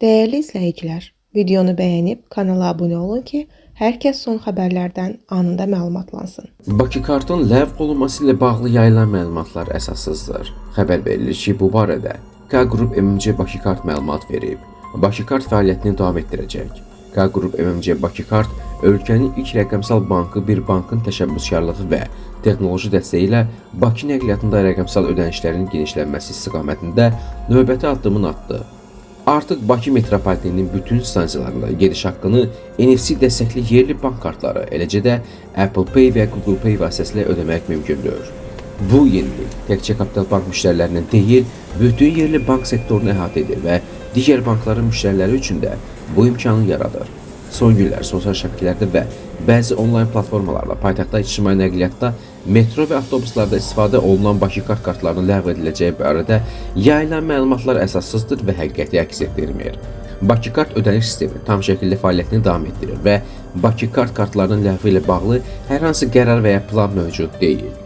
Değerli izləyicilər, videonu bəyənib kanala abunə olun ki, hər kəs son xəbərlərdən anında məlumatlansın. Bakıkartın ləğv olunması ilə bağlı yayılan məlumatlar əsassızdır. Xəbər verilir ki, bu barədə K Qrup MMC Bakıkart məlumat verib. Bakıkart fəaliyyətini davam etdirəcək. K Qrup MMC Bakıkart ölkənin ilk rəqəmsal bankı bir bankın təşəbbüskarlığı və texnoloji dəstəyi ilə Bakı nəqliyyatında rəqəmsal ödənişlərin genişlənməsi istiqamətində növbəti addımını atdı. Artıq Bakı metropoliteninin bütün stansiyalarında gediş haqqını NFC dəstəkli yerli bank kartları, eləcə də Apple Pay və Google Pay vasitəsilə ödəmək mümkündür. Bu yenilik təkcə Kapital Bank müştərilərinə deyil, bütün yerli bank sektorunu əhatə edir və digər bankların müştəriləri üçün də bu imkanı yaradır. Son günlər sosial şəbəkələrdə və bəzi onlayn platformalarda paytaxtda ictimai nəqliyyatda metro və avtobuslarda istifadə olunan Bakıkart kartlarının ləğv ediləcəyi barədə yayılan məlumatlar əsassızdır və həqiqəti əks etdirmir. Bakıkart ödəniş sistemi tam şəkildə fəaliyyətini davam etdirir və Bakıkart kartlarının ləğvi ilə bağlı hər hansı qərar və ya plan mövcud deyil.